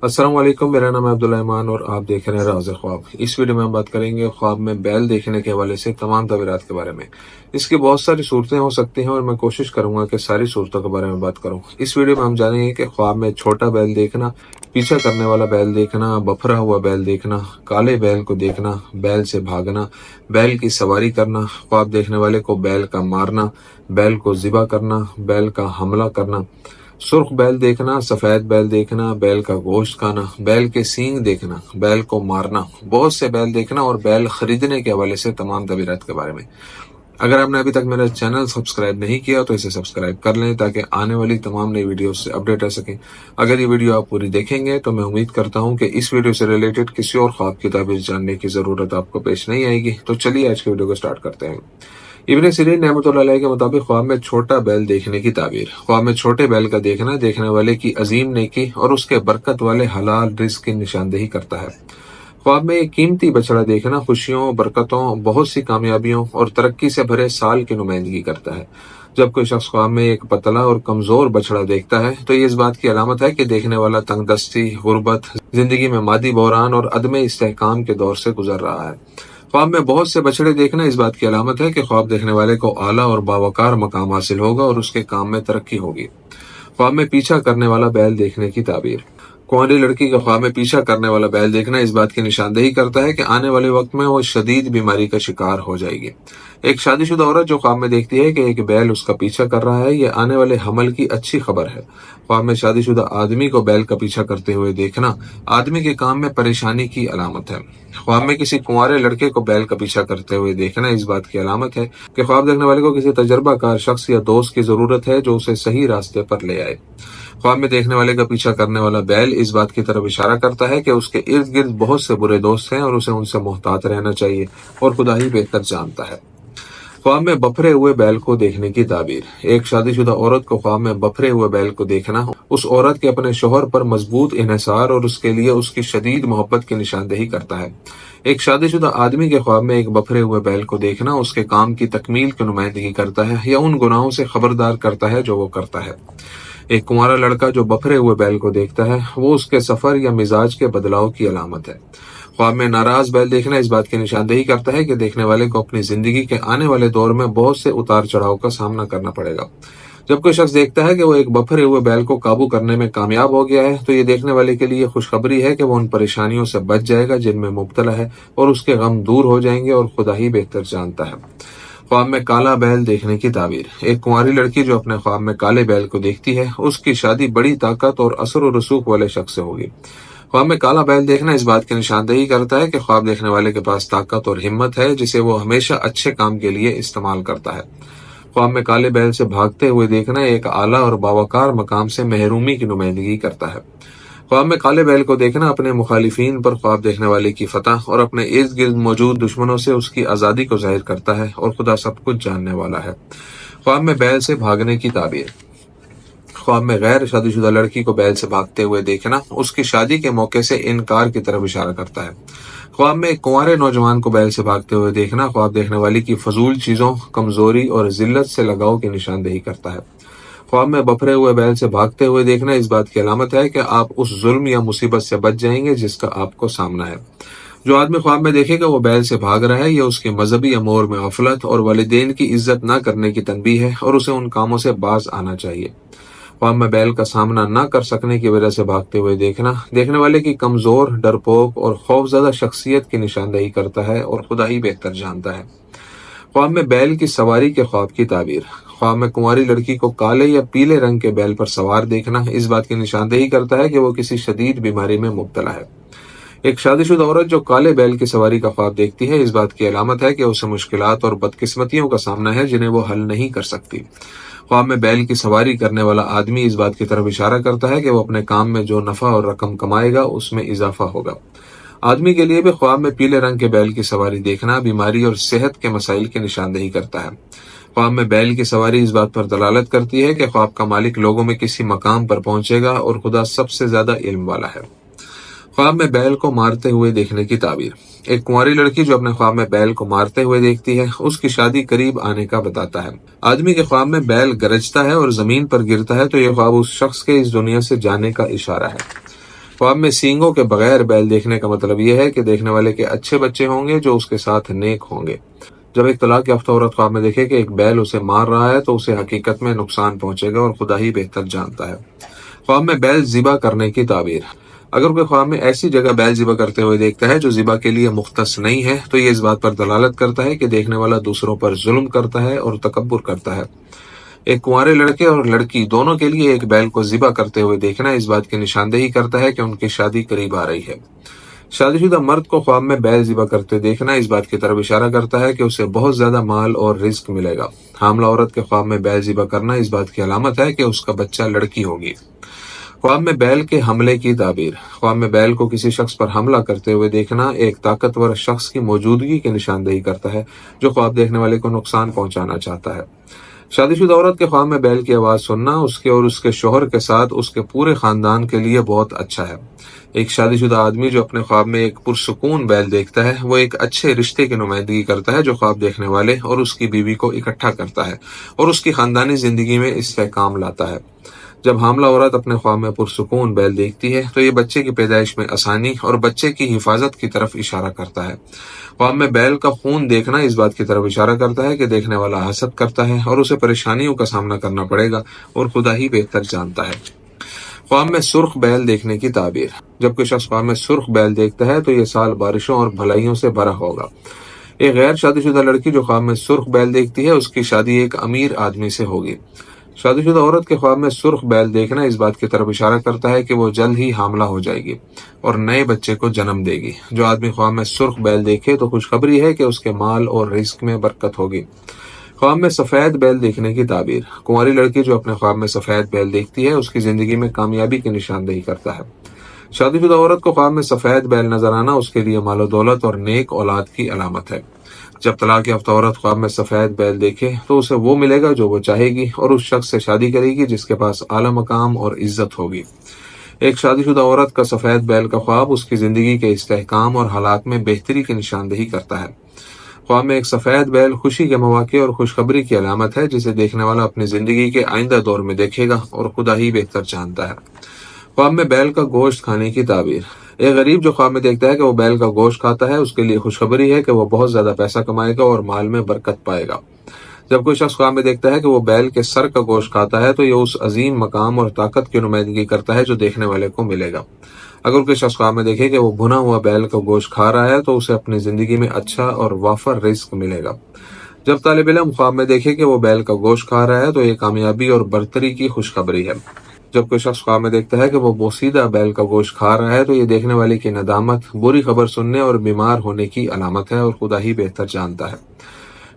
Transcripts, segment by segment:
अस्सलाम वालेकुम। मेरा नाम है अब्दुल रहमान और आप देख रहे हैं राज़ ख्वाब। इस वीडियो में हम बात करेंगे ख्वाब में बैल देखने के हवाले से तमाम तबीरात के बारे में। इसकी बहुत सारी सूरतें हो सकती हैं और मैं कोशिश करूंगा कि सारी सूरतों के बारे में बात करूं। इस वीडियो में हम जानेंगे कि ख्वाब में छोटा बैल देखना, पीछा करने वाला बैल देखना, बफरा हुआ बैल देखना, काले बैल को देखना, बैल से भागना, बैल की सवारी करना, ख्वाब देखने वाले को बैल का मारना, बैल को ज़िबा करना, बैल का हमला करना, सुर्ख बैल देखना, सफेद बैल देखना, बैल का गोश्त खाना, बैल के सींग देखना, बैल को मारना, बहुत से बैल देखना और बैल खरीदने के हवाले से तमाम तबीरत के बारे में। अगर आपने अभी तक मेरा चैनल सब्सक्राइब नहीं किया तो इसे सब्सक्राइब कर लें ताकि आने वाली तमाम नई वीडियोस से अपडेट रह सकें। अगर ये वीडियो आप पूरी देखेंगे तो मैं उम्मीद करता हूं कि इस वीडियो से रिलेटेड किसी और ख्वाब की ताबीर जानने की जरूरत आपको पेश नहीं आएगी। तो चलिए आज की वीडियो को स्टार्ट करते हैं। इब्न सिरीन रहमतुल्लाह अलैह के मुताबिक ख्वाब में छोटा बैल देखने की ताबीर। ख्वाब में छोटे बैल का देखना देखने वाले की अजीम नेकी और उसके बरकत वाले हलाल रिज़्क की निशानदेही करता है। ख्वाब में एक कीमती बछड़ा देखना खुशियों, बरकतों, बहुत सी कामयाबियों और तरक्की से भरे साल की नुमाइंदगी करता है। जब कोई शख्स ख्वाब में एक पतला और कमजोर बछड़ा देखता है तो ये इस बात की अलामत है कि देखने वाला तंगदस्ती, गुर्बत, जिंदगी में मादी बहरान और अदम इस्तेहकाम के दौर से गुजर रहा है। ख्वाब में बहुत से बछड़े देखना इस बात की अलामत है कि ख्वाब देखने वाले को आला और बावकार मकाम हासिल होगा और उसके काम में तरक्की होगी। ख्वाब में पीछा करने वाला बैल देखने की ताबीर। कुंवारी लड़की का ख्वाब में पीछा करने वाला बैल देखना इस बात की निशानदेही करता है कि आने वाले वक्त में वो शदीद बीमारी का शिकार हो जाएगी। एक शादीशुदा औरत जो ख्वाब में देखती है कि एक बैल उसका पीछा कर रहा है, यह आने वाले हमल की अच्छी खबर है। ख्वाब में शादीशुदा आदमी को बैल का पीछा करते हुए देखना आदमी के काम में परेशानी की अलामत है। ख्वाब में किसी कुंवारे लड़के को बैल का पीछा करते हुए देखना इस बात की अलामत है कि ख्वाब देखने वाले को किसी तजर्बाकार शख्स या दोस्त की जरूरत है जो उसे सही रास्ते पर ले आए। ख्वाब में देखने वाले का पीछा करने वाला बैल इस बात की तरफ इशारा करता है कि उसके इर्द गिर्द बहुत से बुरे दोस्त हैं और उसे उनसे मोहतात रहना चाहिए और खुदा ही बेहतर जानता है। ख्वाब में बफरे हुए बैल को देखने की ताबीर। एक शादीशुदा औरत को ख्वाब में बफरे हुए बैल को देखना उस औरत के अपने शोहर पर मजबूत इन्हिसार और उसके लिए उसकी शदीद मोहब्बत की निशानदेही करता है। एक शादीशुदा आदमी के ख्वाब में एक बफरे हुए बैल को देखना उसके काम की तकमील की नुमाइंदगी करता है या उन गुनाहों से खबरदार करता है जो वो करता है। एक कुंवारा लड़का जो बफरे हुए बैल को देखता है वो उसके सफर या मिजाज के बदलाव की अलामत है। ख्वाब में नाराज बैल देखना इस बात की निशानदेही करता है कि देखने वाले को अपनी जिंदगी के आने वाले दौर में बहुत से उतार चढ़ाव का सामना करना पड़ेगा। जब कोई शख्स देखता है कि वो एक बफरे हुए बैल को काबू करने में कामयाब हो गया है तो ये देखने वाले के लिए खुशखबरी है कि वो उन परेशानियों से बच जाएगा जिनमें मुब्तला है और उसके गम दूर हो जाएंगे और खुदा ही बेहतर जानता है। ख्वाब में काला बैल देखने की ताबीर। एक कुंवारी लड़की जो अपने ख्वाब में काले बैल को देखती है उसकी शादी बड़ी ताकत और असर और रसूख वाले शख्स से होगी। ख्वाब में काला बैल देखना इस बात की निशानदेही करता है कि ख्वाब देखने वाले के पास ताकत और हिम्मत है जिसे वो हमेशा अच्छे काम के लिए इस्तेमाल करता है। ख्वाब में काले बैल से भागते हुए देखना एक आला और बावकार मकाम से महरूमी की नुमाइंदगी करता है। ख्वाब में काले बैल को देखना अपने मुखालिफिन पर ख्वाब देखने वाले की फतह और अपने इर्द गिर्द मौजूद दुश्मनों से उसकी आज़ादी को जाहिर करता है और खुदा सब कुछ जानने वाला है। ख्वाब में बैल से भागने की ताबीर। ख्वाब में गैर शादीशुदा लड़की को बैल से भागते हुए देखना उसकी शादी के मौके से इनकार की तरफ इशारा करता है। ख्वाब में एक कुंवारे नौजवान को बैल से भागते हुए देखना ख्वाब देखने वाली की फजूल चीजों, कमजोरी और जिल्लत से लगाव की निशानदेही करता है। ख्वाब में बफरे हुए बैल से भागते हुए देखना इस बात की अलामत है कि आप उस जुल्म या मुसीबत से बच जाएंगे जिसका आपको सामना है। जो आदमी ख्वाब में देखेगा वो बैल से भाग रहा है, यह उसके मजहबी अमूर में गफलत और वालिदैन की इज्जत न करने की तनबीह है और उसे उन कामों से बाज आना चाहिए। ख्वाब में बैल का सामना न कर सकने की वजह से भागते हुए देखना देखने वाले की कमजोर, डरपोक और खौफजदा शख्सियत की निशानदेही करता है और खुदा ही बेहतर जानता है। ख्वाब में बैल की सवारी के ख्वाब की ताबीर। ख्वाब में कुंवारी लड़की को काले या पीले रंग के बैल पर सवार देखना इस बात की निशानदेही करता है कि वो किसी शदीद बीमारी में मुब्तला है। एक शादीशुदा औरत जो काले बैल की सवारी का ख्वाब देखती है इस बात की अलामत है कि उसे मुश्किलात और बदकिस्मतियों का सामना है जिन्हें वो हल नहीं कर सकती। ख्वाब में बैल की सवारी करने वाला आदमी इस बात की तरफ इशारा करता है कि वो अपने काम में जो नफा और रकम कमाएगा उसमें इजाफा होगा। आदमी के लिए भी ख्वाब में पीले रंग के बैल की सवारी देखना बीमारी और सेहत के मसाइल की निशानदेही करता है। ख्वाब में बैल की सवारी इस बात पर दलालत करती है कि ख्वाब का मालिक लोगों में किसी मकाम पर पहुंचेगा और खुदा सबसे ज्यादा इल्म वाला है। ख्वाब में बैल को मारते हुए देखने की ताबीर। एक कुंवारी लड़की जो अपने ख्वाब में बैल को मारते हुए देखती है उसकी शादी करीब आने का बताता है। आदमी के ख्वाब में बैल गरजता है और जमीन पर गिरता है तो यह ख्वाब उस शख्स के इस दुनिया से जाने का इशारा है। ख्वाब में सींगों के बगैर बैल देखने का मतलब यह है कि देखने वाले के अच्छे बच्चे होंगे जो उसके साथ नेक होंगे। जब एक तलाक याफ्ता औरत ख्वाब में देखे कि एक बैल उसे मार रहा है तो उसे हकीकत में नुकसान पहुंचेगा और खुदा ही बेहतर जानता है। ख्वाब में बैल ज़िबा करने की ताबीर। अगर कोई ख्वाब में ऐसी जगह बैल ज़िबा करते हुए देखता है जो ज़िबा के लिए मुख्तस नहीं है तो ये इस बात पर दलालत करता है कि देखने वाला दूसरों पर जुल्म करता है और तकब्बुर करता है। एक कुंवारे लड़के और लड़की दोनों के लिए एक बैल को ज़िबा करते हुए देखना इस बात की निशानदेही करता है कि उनकी शादी करीब आ रही है। शादीशुदा मर्द को ख्वाब में बैल ज़िबा करते देखना इस बात की तरफ इशारा करता है कि उसे बहुत ज्यादा माल और रिस्क मिलेगा। हामला औरत के ख्वाब में बैल ज़िबा करना इस बात की अलामत है कि उसका बच्चा लड़की होगी। ख्वाब में बैल के हमले की ताबीर। ख्वाब में बैल को किसी शख्स पर हमला करते हुए देखना एक ताकतवर शख्स की मौजूदगी की निशानदेही करता है जो ख्वाब देखने वाले को नुकसान पहुंचाना चाहता है। शादीशुदा औरत के ख्वाब में बैल की आवाज सुनना उसके और उसके शोहर के साथ उसके पूरे खानदान के लिए बहुत अच्छा है। एक शादीशुदा आदमी जो अपने ख्वाब में एक पुरसुकून बैल देखता है वो एक अच्छे रिश्ते की नुमाइंदगी करता है जो ख्वाब देखने वाले और उसकी बीवी को इकट्ठा करता है और उसकी खानदानी जिंदगी में इस्तेहकाम लाता है। जब हामला औरत अपने ख्वाब में पुरसुकून बैल देखती है तो ये बच्चे की पैदाइश में आसानी और बच्चे की हिफाजत की तरफ इशारा करता है। ख्वाब में बैल का खून देखना इस बात की तरफ इशारा करता है कि देखने वाला हसद करता है और उसे परेशानियों का सामना करना पड़ेगा और खुदा ही बेहतर जानता है। ख्वाब में सुर्ख बैल देखने की ताबीर। जब कोई शख्स ख्वाब में सुर्ख बैल देखता है तो ये साल बारिशों और भलाइयों से भरा होगा। एक गैर शादीशुदा लड़की जो ख्वाब में सुर्ख बैल देखती है उसकी शादी एक अमीर आदमी से होगी। शादीशुदा औरत के ख्वाब में सुर्ख बैल देखना इस बात की तरफ इशारा करता है कि वो जल्द ही हामला हो जाएगी और नए बच्चे को जन्म देगी। जो आदमी ख्वाब में सुर्ख बैल देखे तो खुशखबरी है कि उसके माल और रिस्क में बरकत होगी। ख्वाब में सफेद बैल देखने की ताबीर। कुंवारी लड़की जो अपने ख्वाब में सफेद बैल देखती है उसकी जिंदगी में कामयाबी की निशानदेही करता है। शादीशुदा औरत को ख्वाब में सफेद बैल नजर आना उसके लिए मालो दौलत और नेक औलाद की अलामत है। जब तलाक याफ्ता औरत ख्वाब में सफेद बैल देखे तो उसे वो मिलेगा जो वो चाहेगी और उस शख्स से शादी करेगी जिसके पास आला मकाम और इज्जत होगी। एक शादीशुदा औरत का सफेद बैल का ख्वाब उसकी जिंदगी के इस्तेहकाम और हालात में बेहतरी की निशानदेही करता है। ख्वाब में एक सफेद बैल खुशी के मौके और खुशखबरी की अलामत है जिसे देखने वाला अपनी जिंदगी के आइंदा दौर में देखेगा और खुदा ही बेहतर जानता है। ख्वाब में बैल का गोश्त खाने की ताबीर। एक गरीब जो ख्वाब में देखता है कि वो बैल का गोश्त खाता है उसके लिए खुशखबरी है कि वो बहुत ज्यादा पैसा कमाएगा और माल में बरकत पाएगा। जब कोई शख्स ख्वाब में देखता है कि वो बैल के सर का गोश्त खाता है तो ये उस अजीम मकाम और ताकत की नुमाइंदगी करता है जो देखने वाले को मिलेगा। अगर कोई शख्स ख्वाब में देखे कि वो भुना हुआ बैल का गोश्त खा रहा है तो उसे अपनी जिंदगी में अच्छा और वाफर रिस्क मिलेगा। जब तालिब इल्म ख्वाब में देखे कि वो बैल का गोश्त खा रहा है तो ये कामयाबी और बरतरी की खुशखबरी है। जब कोई शख्स ख्वाब में देखता है कि वो बोसीदा बैल का गोश्त खा रहा है तो ये देखने वाले की नदामत, बुरी खबर सुनने और बीमार होने की अलामत है और खुदा ही बेहतर जानता है।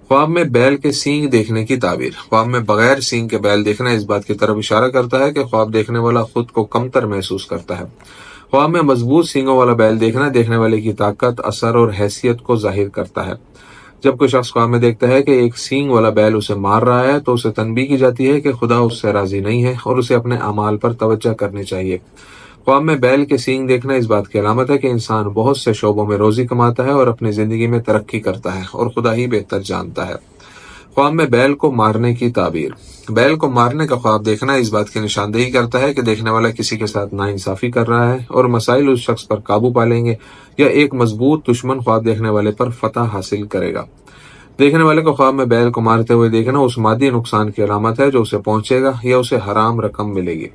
ख्वाब में बैल के सींग देखने की ताबीर। ख्वाब में बगैर सींग के बैल देखना इस बात की तरफ इशारा करता है कि ख्वाब देखने वाला खुद को कमतर महसूस करता है। ख्वाब में मजबूत सींगों वाला बैल देखना देखने वाले की ताकत, असर और हैसियत को जाहिर करता है। जब कोई शख्स ख्वाब में देखता है कि एक सींग वाला बैल उसे मार रहा है तो उसे तनबीह की जाती है कि खुदा उससे राजी नहीं है और उसे अपने अमाल पर तवज्जो करनी चाहिए। ख्वाब में बैल के सींग देखना इस बात की अलामत है कि इंसान बहुत से शोबों में रोजी कमाता है और अपनी जिंदगी में तरक्की करता है और खुदा ही बेहतर जानता है। ख्वाब में बैल को मारने की ताबीर। बैल को मारने का ख्वाब देखना इस बात की निशानदेही करता है कि देखने वाला किसी के साथ नाइंसाफी कर रहा है और मसाइल उस शख्स पर काबू पा लेंगे या एक मजबूत दुश्मन ख्वाब देखने वाले पर फतह हासिल करेगा। देखने वाले को ख्वाब में बैल को मारते हुए देखना उस मादी नुकसान की अलामत है जो उसे पहुंचेगा या उसे हराम रकम मिलेगी।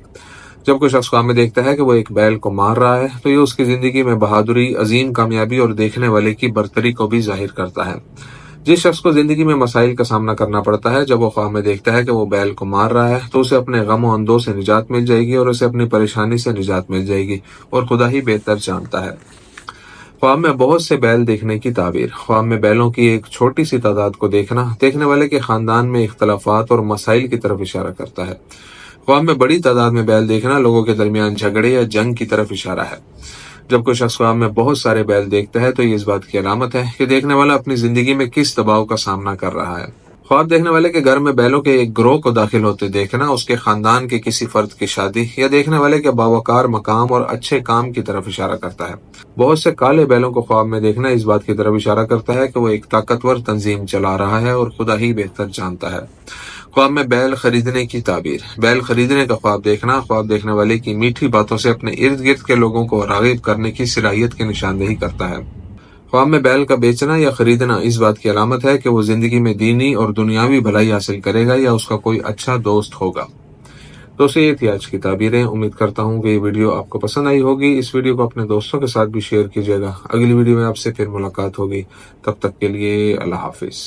जब कोई शख्स ख्वाब में देखता है कि वो एक बैल को मार रहा है तो ये उसकी जिंदगी में बहादुरी, अजीम कामयाबी और देखने वाले की बरतरी को भी जाहिर करता है। जिस शख्स को जिंदगी में मसाइल का सामना करना पड़ता है जब वो ख्वाब में देखता है कि वो बैल को मार रहा है तो उसे अपने गम और अंदों से निजात मिल जाएगी और उसे अपनी परेशानी से निजात मिल जाएगी और खुदा ही बेहतर जानता है। ख्वाब में बहुत से बैल देखने की ताबीर। ख्वाब में बैलों की एक छोटी सी तादाद को देखना देखने वाले के खानदान में इख्तलाफात और मसाइल की तरफ इशारा करता है। ख्वाब में बड़ी तादाद में बैल देखना लोगों के दरमियान झगड़े या जंग की तरफ इशारा है। जब कोई शख्स ख्वाब में बहुत सारे बैल देखता है तो ये इस बात की अलामत है कि देखने वाला अपनी जिंदगी में किस दबाव का सामना कर रहा है। ख्वाब देखने वाले के घर में बैलों के एक ग्रोह को दाखिल होते देखना उसके खानदान के किसी फर्द की शादी या देखने वाले के बावकार मकाम और अच्छे काम की तरफ इशारा करता है। बहुत से काले बैलों को ख्वाब में देखना इस बात की तरफ इशारा करता है कि वो एक ताकतवर तंजीम चला रहा है और खुदा ही बेहतर जानता है। ख्वाब में बैल खरीदने की ताबीर। बैल खरीदने का ख्वाब देखना ख्वाब देखने वाले की मीठी बातों से अपने इर्द गिर्द के लोगों को राग़िब करने की सलाहियत की निशानदेही करता है। ख्वाब में बैल का बेचना या खरीदना इस बात की अलामत है कि वो जिंदगी में दीनी और दुनियावी भलाई हासिल करेगा या उसका कोई अच्छा दोस्त होगा। दोस्तों, ये थी आज की ताबीरें। उम्मीद करता हूँ कि ये वीडियो आपको पसंद आई होगी। इस वीडियो को अपने दोस्तों के साथ भी शेयर कीजिएगा। अगली वीडियो में आपसे फिर मुलाकात होगी। तब तक के लिए अल्लाह हाफिज।